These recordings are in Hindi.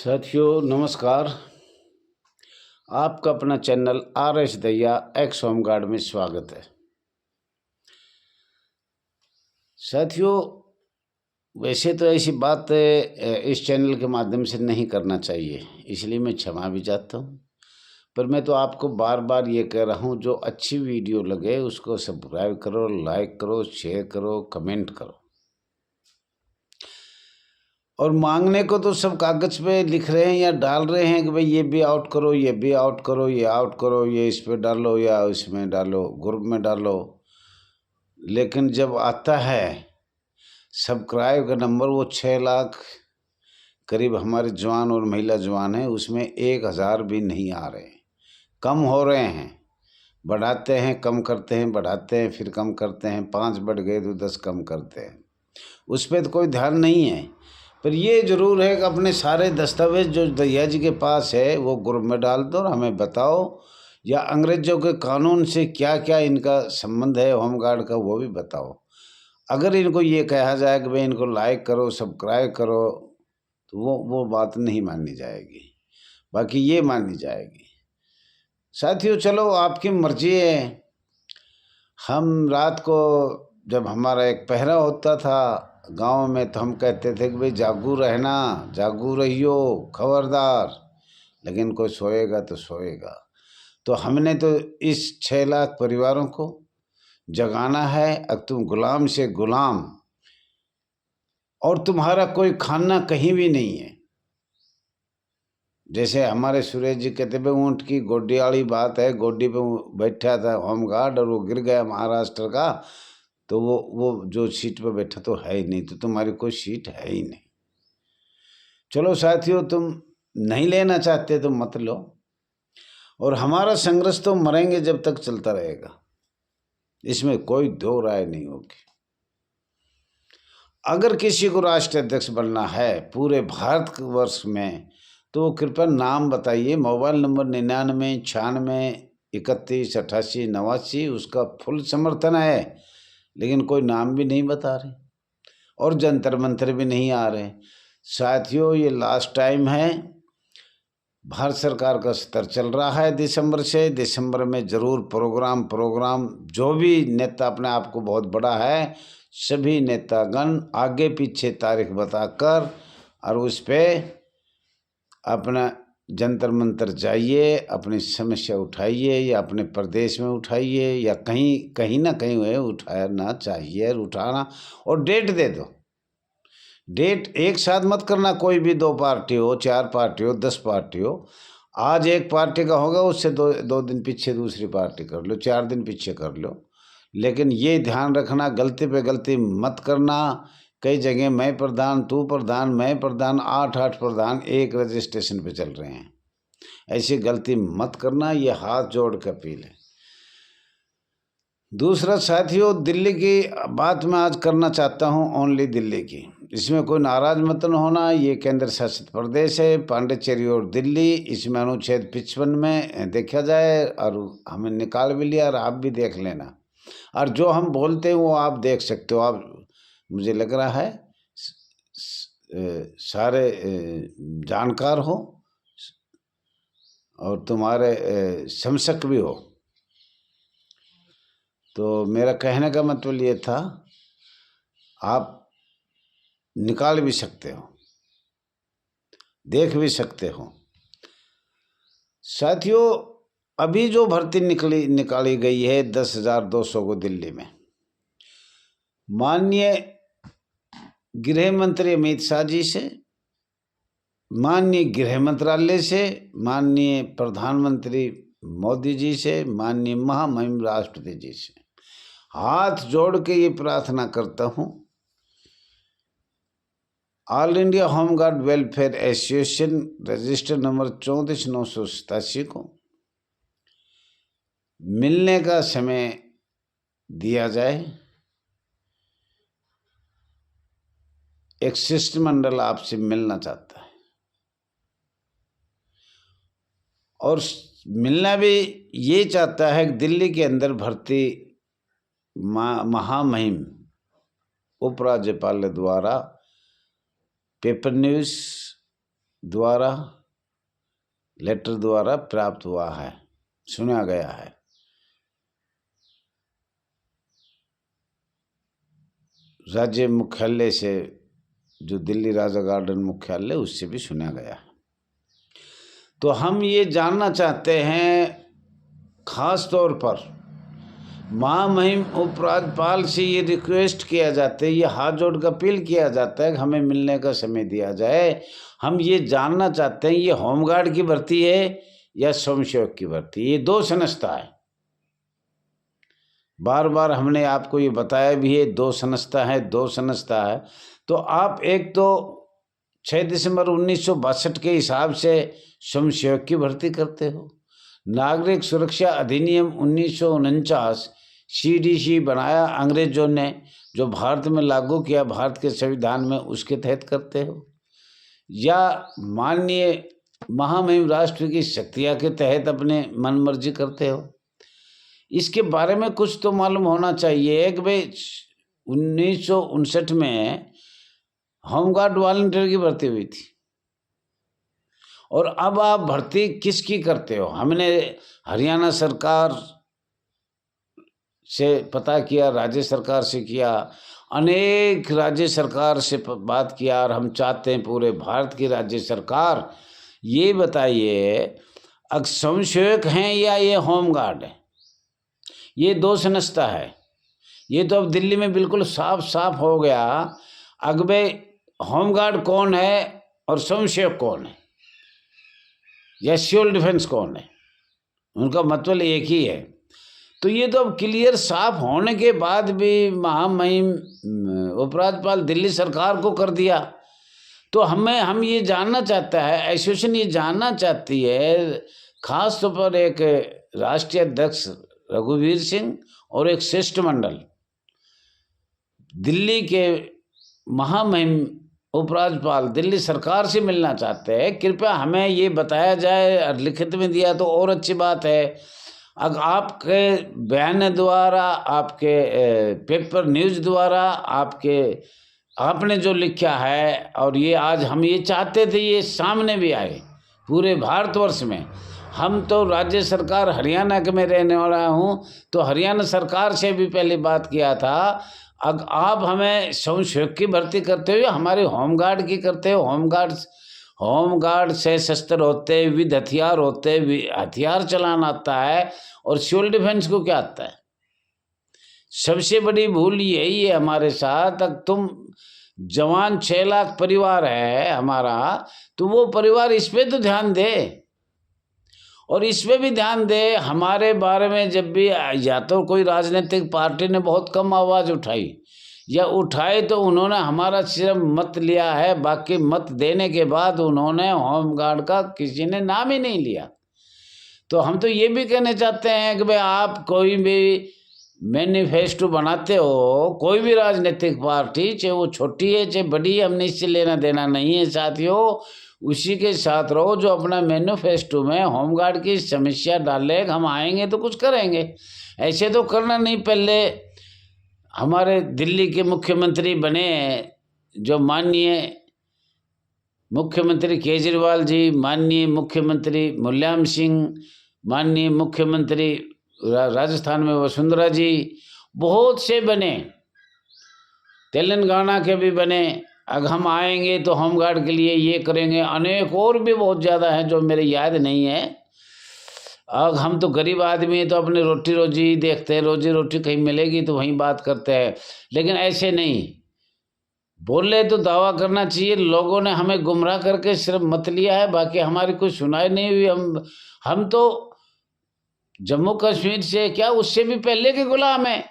साथियों नमस्कार। आपका अपना चैनल RS दैया एक्स होमगार्ड में स्वागत है। साथियों वैसे तो ऐसी बात इस चैनल के माध्यम से नहीं करना चाहिए, इसलिए मैं क्षमा भी चाहता हूँ। पर मैं तो आपको बार बार ये कह रहा हूँ, जो अच्छी वीडियो लगे उसको सब्सक्राइब करो, लाइक करो, शेयर करो, कमेंट करो। और मांगने को तो सब कागज पे लिख रहे हैं या डाल रहे हैं कि भाई ये भी आउट करो, ये भी आउट करो, ये आउट करो, ये इस पे डालो या इसमें डालो, ग्रुप में डालो। लेकिन जब आता है सब्सक्राइब का नंबर, वो 6 लाख करीब हमारे जवान और महिला जवान हैं, उसमें 1000 भी नहीं आ रहे, कम हो रहे हैं। बढ़ाते हैं, कम करते हैं, बढ़ाते हैं, फिर कम करते हैं। 5 बढ़ गए तो 10 कम करते हैं। उस पर तो कोई ध्यान नहीं है। पर ये ज़रूर है कि अपने सारे दस्तावेज जो दैया जी के पास है वो ग्रुप में डाल दो और हमें बताओ, या अंग्रेजों के कानून से क्या क्या इनका संबंध है होमगार्ड का, वो भी बताओ। अगर इनको ये कहा जाए कि भाई इनको लाइक करो, सब्सक्राइब करो, तो वो बात नहीं मानी जाएगी, बाकी ये मानी जाएगी। साथियों चलो आपकी मर्जी है। हम रात को जब हमारा एक पहरा होता था गांव में, तो हम कहते थे कि भाई जागू रहना, जागू रहियो, खबरदार। लेकिन कोई सोएगा तो सोएगा। तो हमने तो इस 6 लाख परिवारों को जगाना है। अब तुम गुलाम से गुलाम, और तुम्हारा कोई खाना कहीं भी नहीं है। जैसे हमारे सुरेश जी कहते भाई ऊँट की गोड्डी वाली बात है, गोड्डी पे बैठा था होमगार्ड और वो गिर गया महाराष्ट्र का, तो वो जो सीट पे बैठा तो है ही नहीं, तो तुम्हारी कोई सीट है ही नहीं। चलो साथियों, तुम नहीं लेना चाहते तो मत लो। और हमारा संघर्ष तो मरेंगे जब तक चलता रहेगा, इसमें कोई दो राय नहीं होगी। अगर किसी को राष्ट्रीय अध्यक्ष बनना है पूरे भारतवर्ष में, तो कृपया नाम बताइए। मोबाइल नंबर 99 96 31 88 89, उसका फुल समर्थन है। लेकिन कोई नाम भी नहीं बता रहे और जंतर मंतर भी नहीं आ रहे। साथियों ये लास्ट टाइम है। भारत सरकार का स्तर चल रहा है दिसंबर से। दिसंबर में ज़रूर प्रोग्राम जो भी नेता अपने आप को बहुत बड़ा है, सभी नेतागण आगे पीछे तारीख बताकर और उस पर अपना जंतर मंतर जाइए, अपनी समस्या उठाइए, या अपने प्रदेश में उठाइए, या कहीं ना कहीं वह उठाना चाहिए, उठाना। और डेट दे दो। डेट एक साथ मत करना, कोई भी 2 पार्टी हो, 4 पार्टी हो, 10 पार्टी हो। आज एक पार्टी का होगा, उससे दो दिन पीछे दूसरी पार्टी कर लो, 4 दिन पीछे कर लो। लेकिन ये ध्यान रखना, गलती पे गलती मत करना। कई जगह मैं प्रधान, तू प्रधान, मैं प्रधान, 8 प्रधान एक रजिस्ट्रेशन पे चल रहे हैं। ऐसी गलती मत करना, ये हाथ जोड़ के अपील है। दूसरा साथियों, दिल्ली की बात मैं आज करना चाहता हूँ, ओनली दिल्ली की। इसमें कोई नाराज मत होना, ये केंद्र शासित प्रदेश है, पांडिचेरी और दिल्ली। इसमें अनुच्छेद 55 में देखा जाए, और हमें निकाल भी लिया, और आप भी देख लेना। और जो हम बोलते हैं वो आप देख सकते हो। आप, मुझे लग रहा है सारे जानकार हो और तुम्हारे समशक भी हो। तो मेरा कहने का मतलब ये था, आप निकाल भी सकते हो, देख भी सकते हो। साथियों अभी जो भर्ती निकाली गई है 10,200 को दिल्ली में, माननीय गृह मंत्री अमित शाह जी से, माननीय गृह मंत्रालय से, माननीय प्रधानमंत्री मोदी जी से, माननीय महामहिम राष्ट्रपति जी से हाथ जोड़ के ये प्रार्थना करता हूँ, all India home guard welfare association register number 34,987 को मिलने का समय दिया जाए। एक शिष्टमंडल आपसे मिलना चाहता है, और मिलना भी ये चाहता है कि दिल्ली के अंदर भर्ती महामहिम उपराज्यपाल द्वारा पेपर न्यूज़, द्वारा लेटर द्वारा प्राप्त हुआ है, सुना गया है। राज्य मुख्यालय से, जो दिल्ली राजा गार्डन मुख्यालय, उससे भी सुना गया है। तो हम ये जानना चाहते हैं, खास तौर पर महामहिम उपराज्यपाल से ये रिक्वेस्ट किया जाता है, ये हाथ जोड़ कर अपील किया जाता है कि हमें मिलने का समय दिया जाए। हम ये जानना चाहते हैं, ये होमगार्ड की भर्ती है या स्वयंसेवक की भर्ती? ये दो संस्था है, बार बार हमने आपको ये बताया भी है, दो संस्था है, दो संस्था है। तो आप एक तो 6 दिसंबर 1962 के हिसाब से स्वयंसेवक की भर्ती करते हो। नागरिक सुरक्षा अधिनियम 1949 CDC बनाया अंग्रेजों ने, जो भारत में लागू किया भारत के संविधान में, उसके तहत करते हो, या माननीय महामहिम राष्ट्र की शक्तियाँ के तहत अपने मन मर्जी करते हो? इसके बारे में कुछ तो मालूम होना चाहिए कि भाई 1959 में होमगार्ड वॉलंटियर की भर्ती हुई थी, और अब आप भर्ती किसकी करते हो? हमने हरियाणा सरकार से पता किया, राज्य सरकार से किया, अनेक राज्य सरकार से बात किया, और हम चाहते हैं पूरे भारत की राज्य सरकार ये बताइए, अगर स्वयंसेवक हैं या ये होमगार्ड है? ये दो संस्था है। ये तो अब दिल्ली में बिल्कुल साफ साफ हो गया, अगबे होमगार्ड कौन है और स्वयंसेवक कौन है, या सिविल डिफेंस कौन है, उनका मतलब एक ही है। तो ये तो अब क्लियर साफ होने के बाद भी महामहिम उपराज्यपाल दिल्ली सरकार को कर दिया। तो हम ये जानना चाहता है, एसोसिएशन ये जानना चाहती है, खास तौर पर एक राष्ट्रीय अध्यक्ष रघुवीर सिंह और एक शिष्टमंडल दिल्ली के महामहिम उपराज्यपाल दिल्ली सरकार से मिलना चाहते हैं। कृपया हमें ये बताया जाए, लिखित में दिया तो और अच्छी बात है। अगर आपके बयान द्वारा, आपके पेपर न्यूज़ द्वारा, आपने जो लिखा है, और ये आज हम ये चाहते थे ये सामने भी आए पूरे भारतवर्ष में। हम तो राज्य सरकार हरियाणा के में रहने वाला हूँ, तो हरियाणा सरकार से भी पहले बात किया था, अगर आप हमें स्वयंसेवक की भर्ती करते हो या हमारे होमगार्ड की करते हो? होमगार्ड से शस्त्र होते, विद हथियार होते, हथियार चलाना आता है, और सिविल डिफेंस को क्या आता है? सबसे बड़ी भूल यही है हमारे साथ। अगर तुम जवान 6 लाख परिवार है हमारा, तो वो परिवार इस पे तो ध्यान दे, और इस पे भी ध्यान दे। हमारे बारे में जब भी, या तो कोई राजनीतिक पार्टी ने बहुत कम आवाज़ उठाई, या उठाए तो उन्होंने हमारा सिर्फ मत लिया है, बाकी मत देने के बाद उन्होंने होमगार्ड का किसी ने नाम ही नहीं लिया। तो हम तो ये भी कहना चाहते हैं कि भाई आप कोई भी मैनिफेस्टो बनाते हो, कोई भी राजनीतिक पार्टी, चाहे वो छोटी है चाहे बड़ी है, हमने इससे लेना देना नहीं है साथियों। उसी के साथ रहो जो अपना मैनिफेस्टो में होमगार्ड की समस्या डाले, हम आएंगे तो कुछ करेंगे, ऐसे तो करना नहीं। पहले हमारे दिल्ली के मुख्यमंत्री बने जो माननीय मुख्यमंत्री केजरीवाल जी, माननीय मुख्यमंत्री मुलायम सिंह, माननीय मुख्यमंत्री राजस्थान में वसुंधरा जी, बहुत से बने, तेलंगाना के भी बने। अगर हम आएंगे तो होमगार्ड के लिए ये करेंगे, अनेक और भी बहुत ज़्यादा हैं जो मेरे याद नहीं है। अब हम तो गरीब आदमी हैं, तो अपने रोटी रोजी देखते हैं, रोजी रोटी कहीं मिलेगी तो वहीं बात करते हैं, लेकिन ऐसे नहीं। बोले तो दावा करना चाहिए। लोगों ने हमें गुमराह करके सिर्फ मत लिया है, बाकी हमारी कोई सुनाई नहीं हुई। हम तो जम्मू कश्मीर से क्या, उससे भी पहले के गुलाम हैं,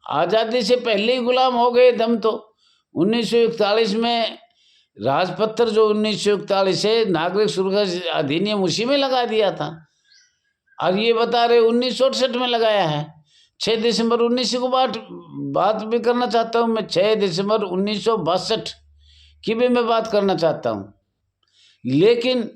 आज़ादी से पहले ही गुलाम हो गए हम तो। 1941 में राजपत्र जो 1941 से नागरिक सुरक्षा अधिनियम उसी में लगा दिया था, और ये बता रहे 1968 में लगाया है। 6 दिसंबर 19 को बात भी करना चाहता हूँ मैं, 6 दिसंबर 1962 की भी मैं बात करना चाहता हूँ। लेकिन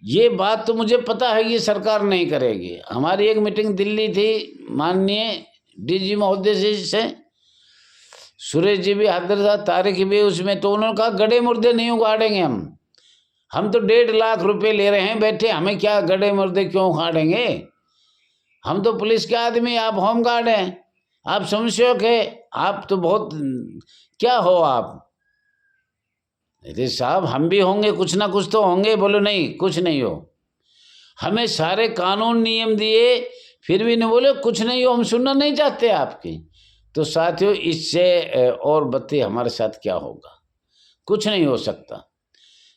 ये बात तो मुझे पता है ये सरकार नहीं करेगी। हमारी एक मीटिंग दिल्ली थी माननीय DG महोदय से, सुरेश जी भी हाजिर था, तारिक भी उसमें, तो उन्होंने कहा गड़े मुर्दे नहीं उगाड़ेंगे हम, हम तो 1.5 लाख रुपए ले रहे हैं बैठे, हमें क्या गड़े मुर्दे क्यों खाड़ेंगे? हम तो पुलिस के आदमी, आप होमगार्ड हैं, आप स्वयंसेवक है, आप तो बहुत क्या हो आप? अरे साहब हम भी होंगे, कुछ ना कुछ तो होंगे। बोलो नहीं कुछ नहीं हो। हमें सारे कानून नियम दिए फिर भी नहीं बोले कुछ नहीं हो, हम सुनना नहीं चाहते आपकी। तो साथियों इससे और बत्ती हमारे साथ क्या होगा? कुछ नहीं हो सकता।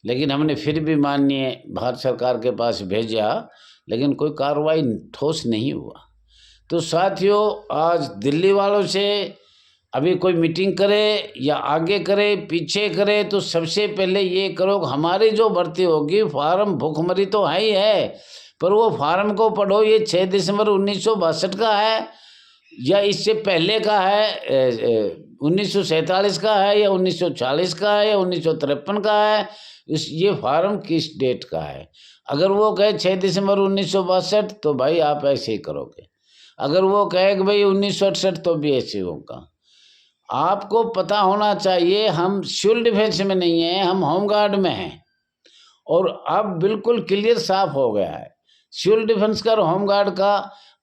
लेकिन हमने फिर भी माननीय भारत सरकार के पास भेजा, लेकिन कोई कार्रवाई ठोस नहीं हुआ। तो साथियों आज दिल्ली वालों से अभी कोई मीटिंग करे या आगे करे पीछे करे, तो सबसे पहले ये करो कि हमारी जो भर्ती होगी, फार्म भूखमरी तो है ही है, पर वो फार्म को पढ़ो, ये 6 दिसंबर 1962 का है या इससे पहले का है, 1947 का है या 1940 का है या 1953 का है, ये फार्म किस डेट का है? अगर वो कहे 6 दिसंबर 1962 तो भाई आप ऐसे ही करोगे। अगर वो कहे कि भाई 1968 तो भी ऐसे होगा। आपको पता होना चाहिए हम सिविल डिफेंस में नहीं हैं, हम होमगार्ड में हैं। और अब बिल्कुल क्लियर साफ हो गया है, सिविल डिफेंस का और होमगार्ड का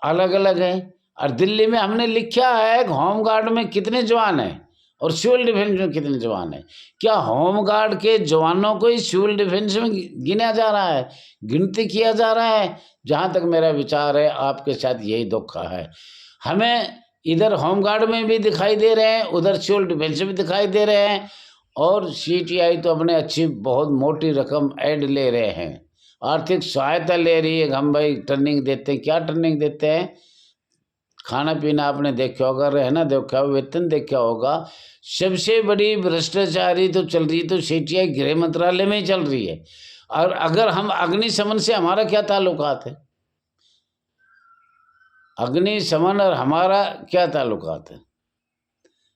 अलग अलग है। और दिल्ली में हमने लिखा है कि होमगार्ड में कितने जवान हैं और सिविल डिफेंस में कितने जवान हैं। क्या होमगार्ड के जवानों को ही सिविल डिफेंस में गिना जा रहा है, गिनती किया जा रहा है? जहाँ तक मेरा विचार है आपके साथ यही धोखा है। हमें इधर होमगार्ड में भी दिखाई दे रहे हैं, उधर सिविल डिफेंस में दिखाई दे रहे हैं, और सीटीआई तो अपने अच्छी बहुत मोटी रकम ऐड ले रहे हैं, आर्थिक सहायता ले रही है। हम भाई ट्रेनिंग देते हैं, क्या ट्रेनिंग देते हैं? खाना पीना आपने देखा होगा, रहना देखा होगा, वेतन देखा होगा। सबसे बड़ी भ्रष्टाचारी तो चल रही तो सीटीआई गृह मंत्रालय में ही चल रही है। और अगर हम अग्निशमन से हमारा क्या ताल्लुकात है? अग्निशमन और हमारा क्या ताल्लुकात है?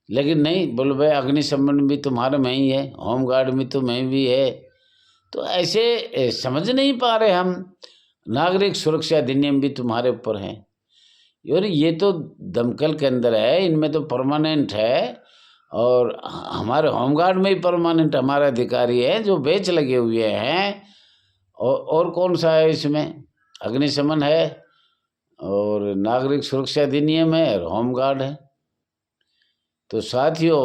लेकिन नहीं, बोलो भाई अग्निशमन भी तुम्हारे में ही है, होमगार्ड भी तुम्हें भी है। तो ऐसे समझ नहीं पा रहे हम। नागरिक सुरक्षा अधिनियम भी तुम्हारे ऊपर है, और ये तो दमकल के अंदर है, इनमें तो परमानेंट है। और हमारे होमगार्ड में ही परमानेंट हमारे अधिकारी है जो बेच लगे हुए हैं। और कौन सा है इसमें? अग्निशमन है और नागरिक सुरक्षा अधिनियम है और होमगार्ड है। तो साथियों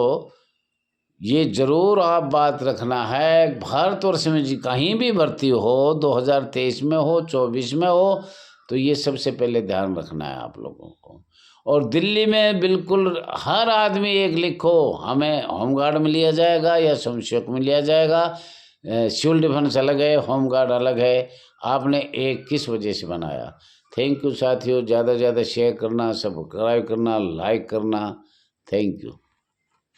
ये जरूर आप बात रखना है, भारतवर्ष में जी कहीं भी भर्ती हो, 2023 में हो 24 में हो, तो ये सबसे पहले ध्यान रखना है आप लोगों को। और दिल्ली में बिल्कुल हर आदमी एक लिखो, हमें होमगार्ड में लिया जाएगा या स्वयंसेवक में लिया जाएगा। सिविल डिफेंस अलग है, होमगार्ड अलग है। आपने एक किस वजह से बनाया? थैंक यू साथियों, ज़्यादा से ज़्यादा शेयर करना, सब्सक्राइब करना, लाइक करना। Thank you.